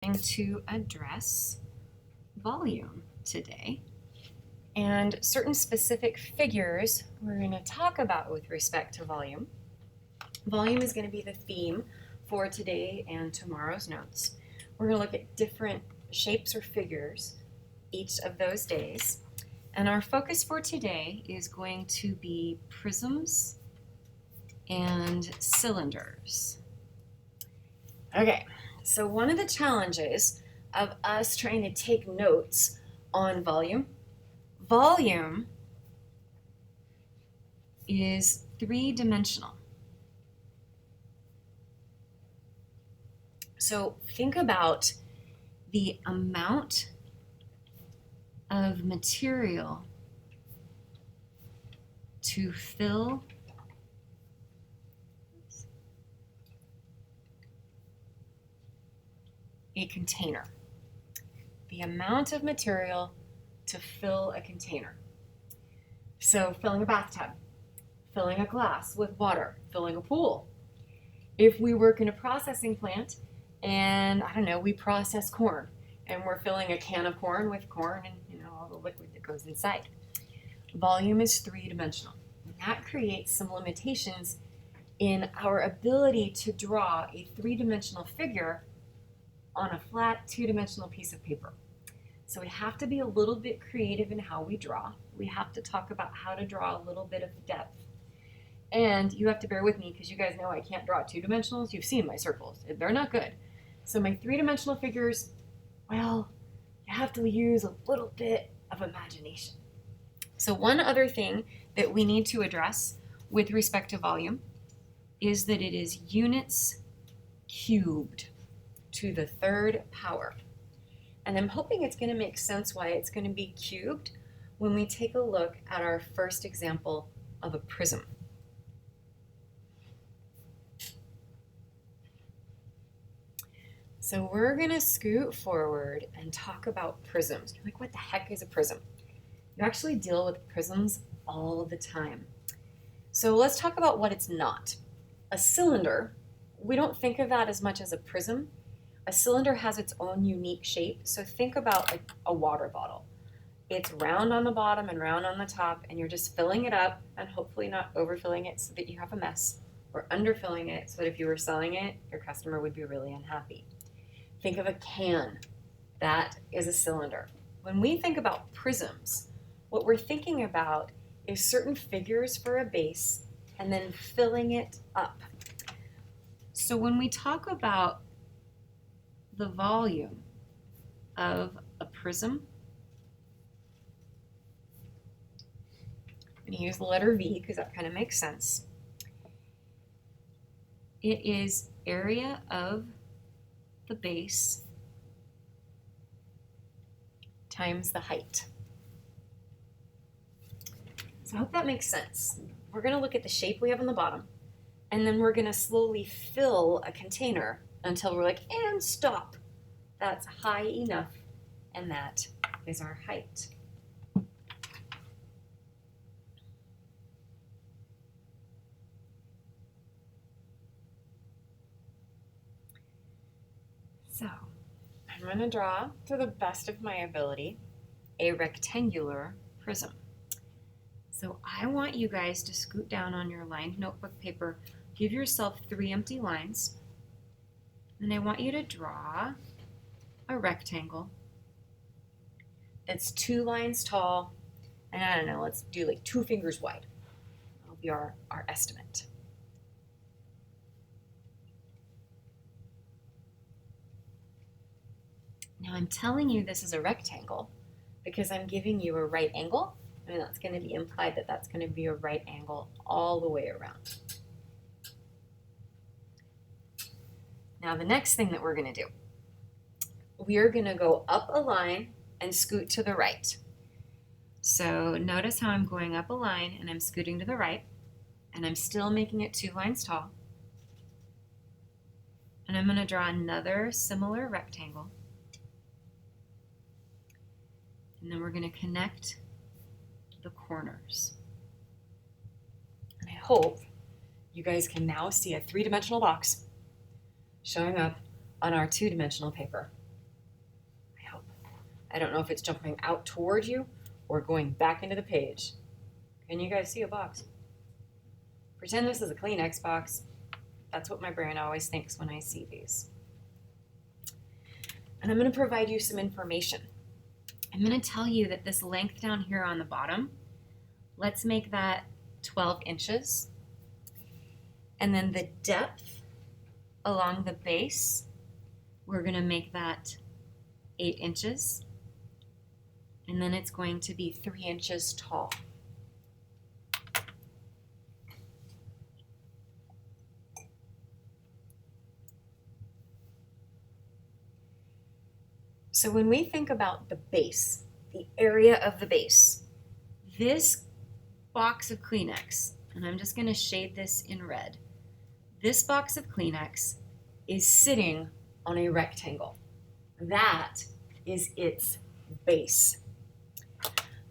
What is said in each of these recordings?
going to address volume today. And certain specific figures we're going to talk about with respect to volume. Volume is going to be the theme for today and tomorrow's notes. We're going to look at different shapes or figures each of those days. And our focus for today is going to be prisms and cylinders. Okay, so one of the challenges of us trying to take notes on volume is three-dimensional. So think about the amount of material to fill a container. The amount of material to fill a container. So filling a bathtub, filling a glass with water, filling a pool. If we work in a processing plant and, I don't know, we process corn and we're filling a can of corn with corn and all the liquid that goes inside. Volume is three-dimensional. And that creates some limitations in our ability to draw a three-dimensional figure on a flat two-dimensional piece of paper. So we have to be a little bit creative in how we draw. We have to talk about how to draw a little bit of depth. And you have to bear with me because you guys know I can't draw two-dimensionals. You've seen my circles. They're not good. So my three-dimensional figures, well, you have to use a little bit of imagination. So one other thing that we need to address with respect to volume is that it is units cubed to the third power. And I'm hoping it's going to make sense why it's going to be cubed when we take a look at our first example of a prism. So we're going to scoot forward and talk about prisms. You're like, what the heck is a prism? You actually deal with prisms all the time. So let's talk about what it's not. A cylinder, we don't think of that as much as a prism. A cylinder has its own unique shape. So think about like a water bottle. It's round on the bottom and round on the top, and you're just filling it up and hopefully not overfilling it so that you have a mess, or underfilling it so that if you were selling it, your customer would be really unhappy. Think of a can. That is a cylinder. When we think about prisms, what we're thinking about is certain figures for a base and then filling it up. So when we talk about the volume of a prism, I'm going to use the letter V because that kind of makes sense. It is area of the base times the height. So I hope that makes sense. We're going to look at the shape we have on the bottom, and then we're going to slowly fill a container until we're like, and stop. That's high enough, and that is our height. So I'm going to draw, to the best of my ability, a rectangular prism. So I want you guys to scoot down on your lined notebook paper, give yourself 3 empty lines, and I want you to draw a rectangle that's 2 lines tall, and I don't know, let's do like 2 fingers wide. That'll be our estimate. Now I'm telling you this is a rectangle because I'm giving you a right angle, and that's going to be implied that that's going to be a right angle all the way around. Now the next thing that we're going to do, we are going to go up a line and scoot to the right. So notice how I'm going up a line and I'm scooting to the right, and I'm still making it 2 lines tall. And I'm going to draw another similar rectangle. And then we're going to connect the corners. And I hope you guys can now see a 3-dimensional box showing up on our 2-dimensional paper. I don't know if it's jumping out toward you or going back into the page. Can you guys see a box? Pretend this is a Kleenex box. That's what my brain always thinks when I see these. And I'm going to provide you some information. I'm going to tell you that this length down here on the bottom, let's make that 12 inches. And then the depth along the base, we're going to make that 8 inches. And then it's going to be 3 inches tall. So when we think about the base, the area of the base, this box of Kleenex, and I'm just going to shade this in red, this box of Kleenex is sitting on a rectangle. That is its base.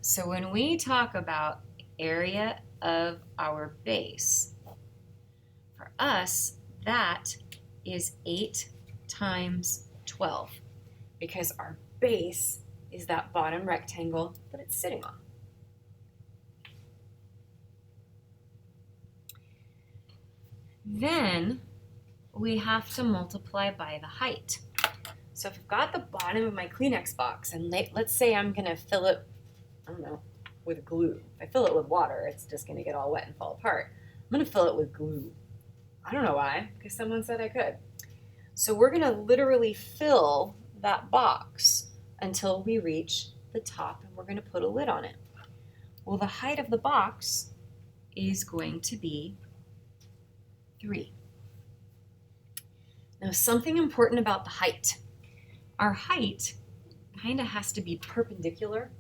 So when we talk about area of our base, for us, that is 8 times 12. Because our base is that bottom rectangle that it's sitting on. Then we have to multiply by the height. So if I've got the bottom of my Kleenex box, and let's say I'm going to fill it, I don't know, with glue. If I fill it with water, it's just going to get all wet and fall apart. I'm going to fill it with glue. I don't know why, because someone said I could. So we're going to literally fill that box until we reach the top, and we're going to put a lid on it. Well, the height of the box is going to be 3. Now, something important about the height. Our height kind of has to be perpendicular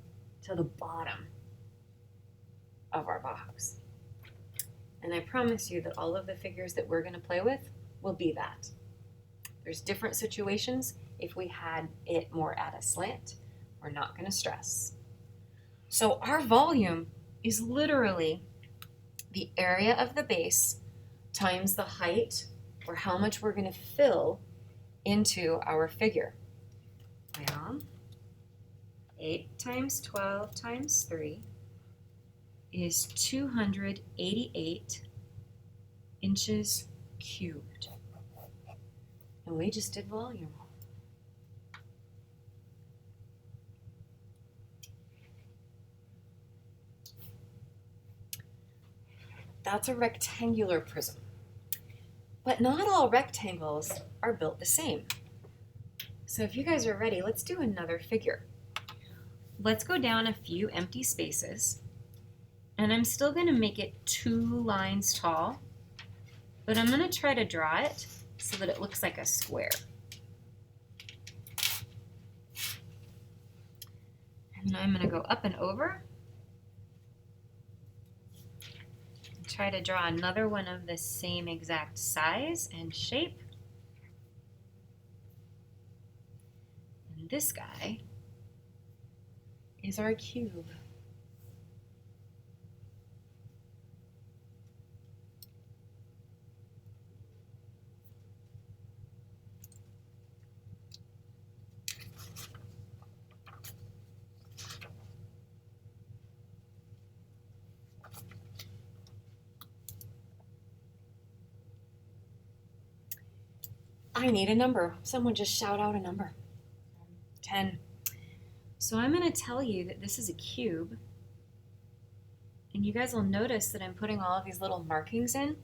to the bottom of our box. And I promise you that all of the figures that we're going to play with will be that. There's different situations. If we had it more at a slant, we're not going to stress. So our volume is literally the area of the base times the height, or how much we're going to fill into our figure. Well, 8 times 12 times 3 is 288 inches cubed. And we just did volume. That's a rectangular prism. But not all rectangles are built the same. So if you guys are ready, let's do another figure. Let's go down a few empty spaces, and I'm still going to make it 2 lines tall, but I'm going to try to draw it so that it looks like a square. And then I'm going to go up and over. Try to draw another one of the same exact size and shape. And this guy is our cube. I need a number. Someone just shout out a number. 10. So I'm going to tell you that this is a cube. And you guys will notice that I'm putting all of these little markings in.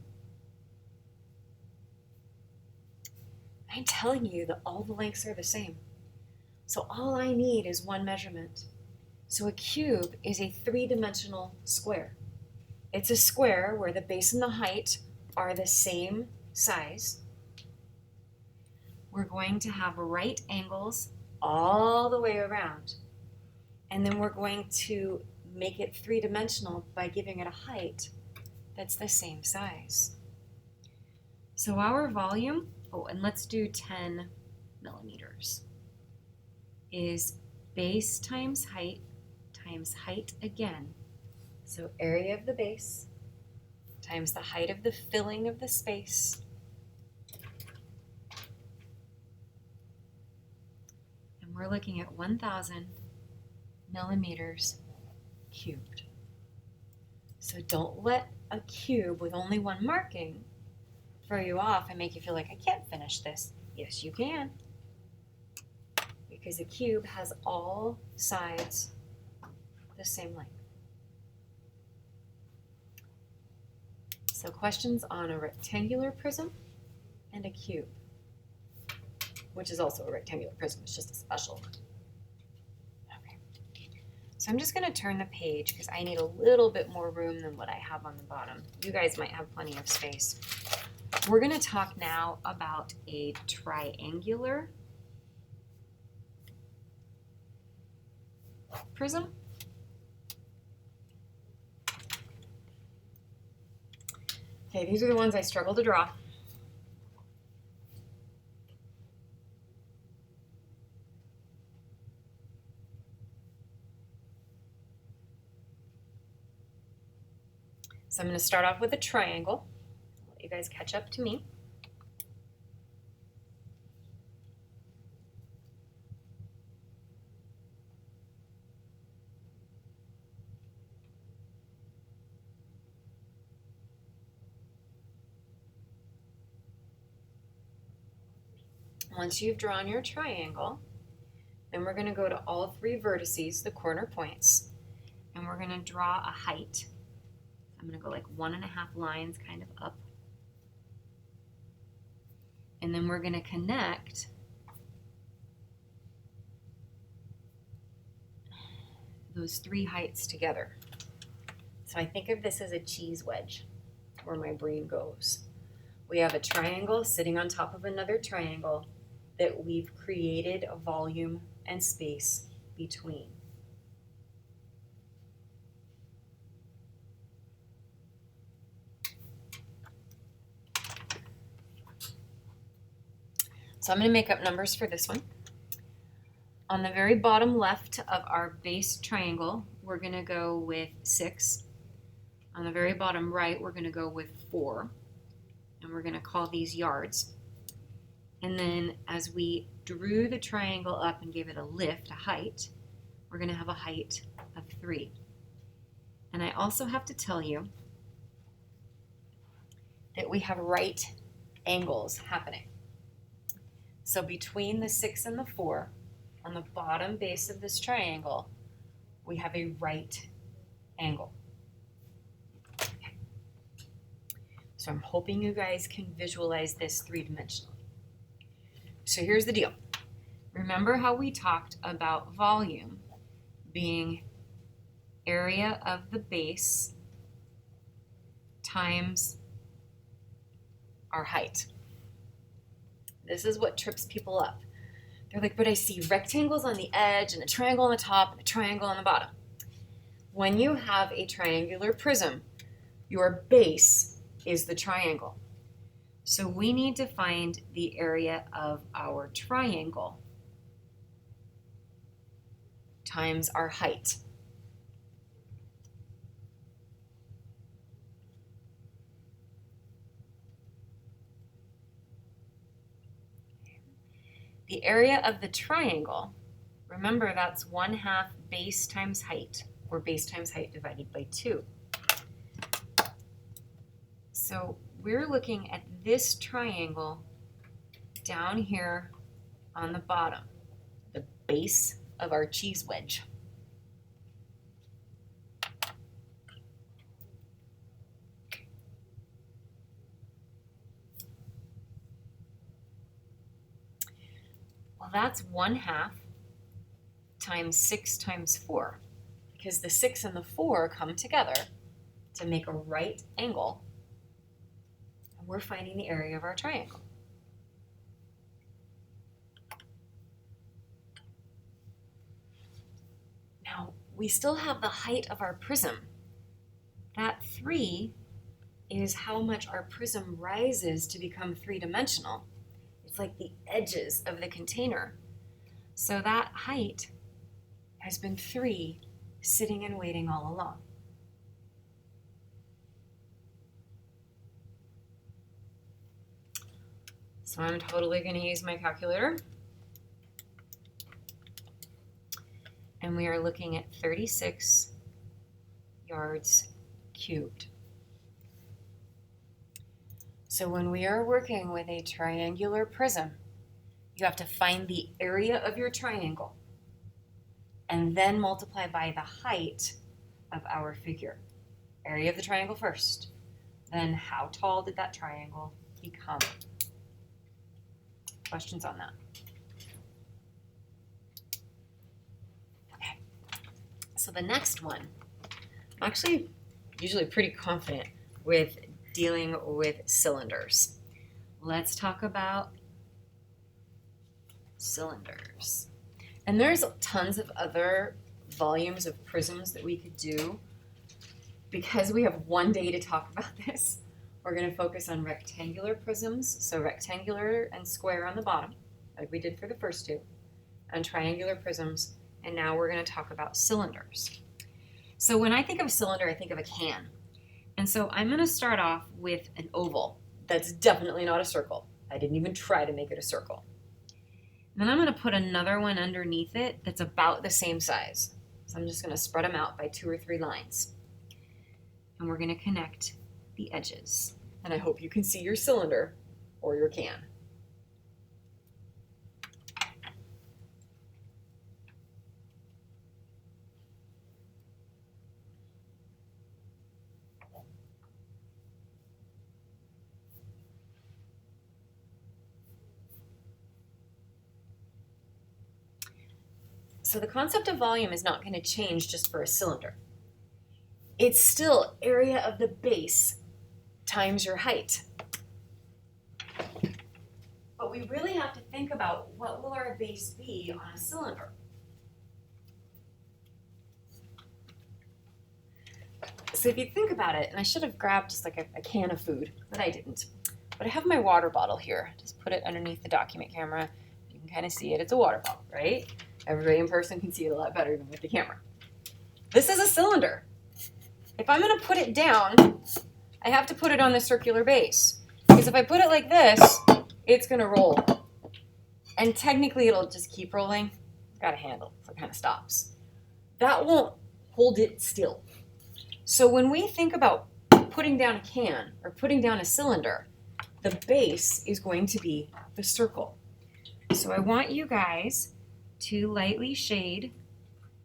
I'm telling you that all the lengths are the same. So all I need is one measurement. So a cube is a 3-dimensional square. It's a square where the base and the height are the same size. We're going to have right angles all the way around. And then we're going to make it 3-dimensional by giving it a height that's the same size. So our volume, and let's do 10 millimeters, is base times height again. So area of the base times the height of the filling of the space And we're looking at 1,000 millimeters cubed. So don't let a cube with only one marking throw you off and make you feel like, I can't finish this. Yes, you can. Because a cube has all sides the same length. So questions on a rectangular prism and a cube, which is also a rectangular prism. It's just a special one. Okay. So I'm just going to turn the page because I need a little bit more room than what I have on the bottom. You guys might have plenty of space. We're going to talk now about a triangular prism. Okay, these are the ones I struggle to draw. So I'm going to start off with a triangle. Let you guys catch up to me. Once you've drawn your triangle, then we're going to go to all three vertices, the corner points, and we're going to draw a height. I'm going to go like 1.5 lines kind of up. And then we're going to connect those three heights together. So I think of this as a cheese wedge, where my brain goes. We have a triangle sitting on top of another triangle that we've created a volume and space between. So I'm going to make up numbers for this one. On the very bottom left of our base triangle, we're going to go with 6. On the very bottom right, we're going to go with 4. And we're going to call these yards. And then as we drew the triangle up and gave it a lift, a height, we're going to have a height of 3. And I also have to tell you that we have right angles happening. So between the 6 and the 4, on the bottom base of this triangle, we have a right angle. Okay. So I'm hoping you guys can visualize this three-dimensionally. So here's the deal. Remember how we talked about volume being area of the base times our height. This is what trips people up. They're like, but I see rectangles on the edge and a triangle on the top and a triangle on the bottom. When you have a triangular prism, your base is the triangle. So we need to find the area of our triangle times our height. The area of the triangle, remember that's 1/2 base times height, or base times height divided by 2. So we're looking at this triangle down here on the bottom, the base of our cheese wedge. Well, that's 1/2 times 6 times 4, because the 6 and the 4 come together to make a right angle. We're finding the area of our triangle. Now, we still have the height of our prism. That 3 is how much our prism rises to become three-dimensional. It's like the edges of the container. So that height has been 3 sitting and waiting all along. So I'm totally going to use my calculator. and we are looking at 36 yards cubed. So when we are working with a triangular prism, you have to find the area of your triangle and then multiply by the height of our figure. Area of the triangle first, then how tall did that triangle become? Questions on that? Okay, so the next one, I'm actually usually pretty confident with dealing with cylinders. Let's talk about cylinders. And there's tons of other volumes of prisms that we could do. Because we have one day to talk about this, we're going to focus on rectangular prisms, so rectangular and square on the bottom, like we did for the first two, and triangular prisms, and now we're going to talk about cylinders. So when I think of a cylinder, I think of a can. And so I'm going to start off with an oval. That's definitely not a circle. I didn't even try to make it a circle. And then I'm going to put another one underneath it that's about the same size. So I'm just going to spread them out by 2 or 3 lines. And we're going to connect the edges. And I hope you can see your cylinder or your can. So the concept of volume is not going to change just for a cylinder. It's still area of the base times your height. But we really have to think about what will our base be on a cylinder. So if you think about it, and I should have grabbed just like a can of food, but I didn't. But I have my water bottle here. Just put it underneath the document camera. You can kind of see it. It's a water bottle, right? Everybody in person can see it a lot better than with the camera. This is a cylinder. If I'm going to put it down, I have to put it on the circular base. Because if I put it like this, it's going to roll. And technically, it'll just keep rolling. It's got a handle, so it kind of stops. That won't hold it still. So when we think about putting down a can or putting down a cylinder, the base is going to be the circle. So I want you guys to lightly shade,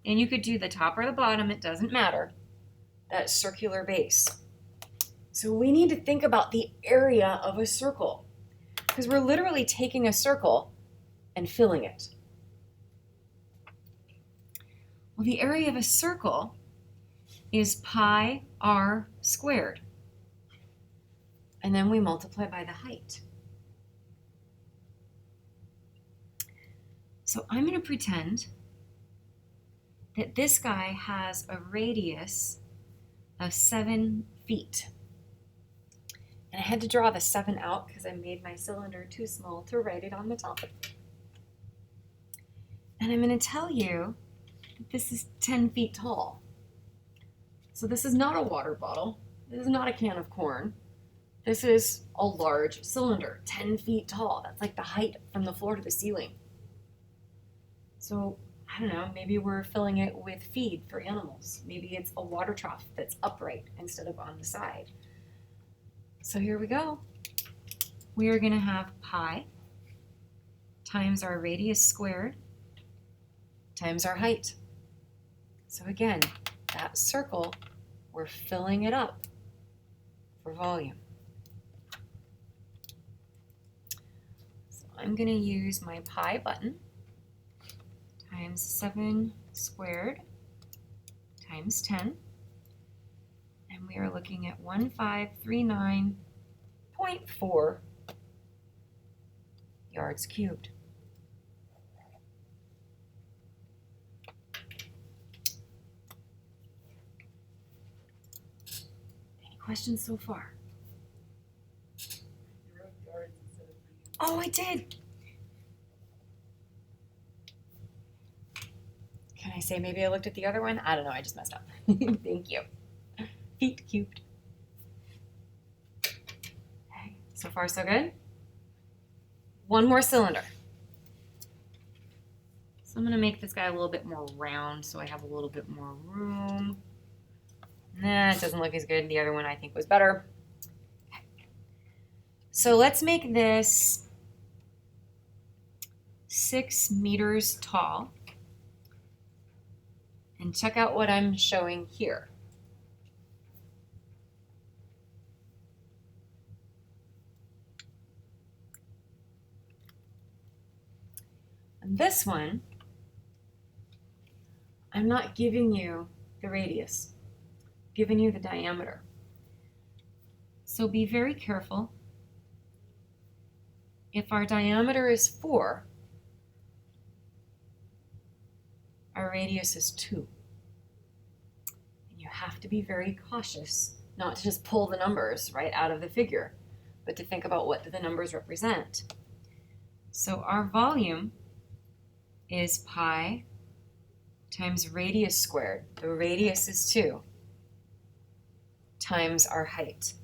and you could do the top or the bottom, it doesn't matter, that circular base. So we need to think about the area of a circle, because we're literally taking a circle and filling it. Well, the area of a circle is pi r squared. And then we multiply by the height. So I'm going to pretend that this guy has a radius of 7 feet. And I had to draw the 7 out because I made my cylinder too small to write it on the top. And I'm going to tell you that this is 10 feet tall. So this is not a water bottle. This is not a can of corn. This is a large cylinder, 10 feet tall. That's like the height from the floor to the ceiling. So, I don't know, maybe we're filling it with feed for animals. Maybe it's a water trough that's upright instead of on the side. So here we go. We are going to have pi times our radius squared times our height. So again, that circle, we're filling it up for volume. So I'm going to use my pi button times 7 squared times 10. And we are looking at 1539.4 yards cubed. Any questions so far? Oh, I did. Can I say maybe I looked at the other one? I don't know, I just messed up. Thank you. Feet cubed. Okay, so far so good. One more cylinder. So I'm going to make this guy a little bit more round so I have a little bit more room. Nah, it doesn't look as good. The other one I think was better. So let's make this 6 meters tall. And check out what I'm showing here. And this one, I'm not giving you the radius, I'm giving you the diameter. So be very careful. If our diameter is 4, our radius is 2. And you have to be very cautious not to just pull the numbers right out of the figure, but to think about what do the numbers represent. So our volume is pi times radius squared. The radius is 2 times our height.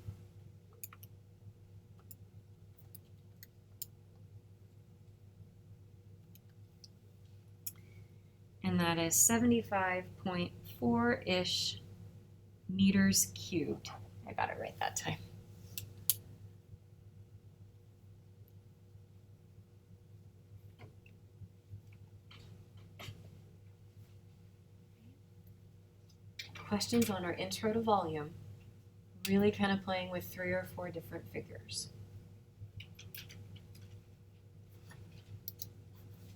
And that is 75.4-ish meters cubed. I got it right that time. Questions on our intro to volume, really kind of playing with 3 or 4 different figures.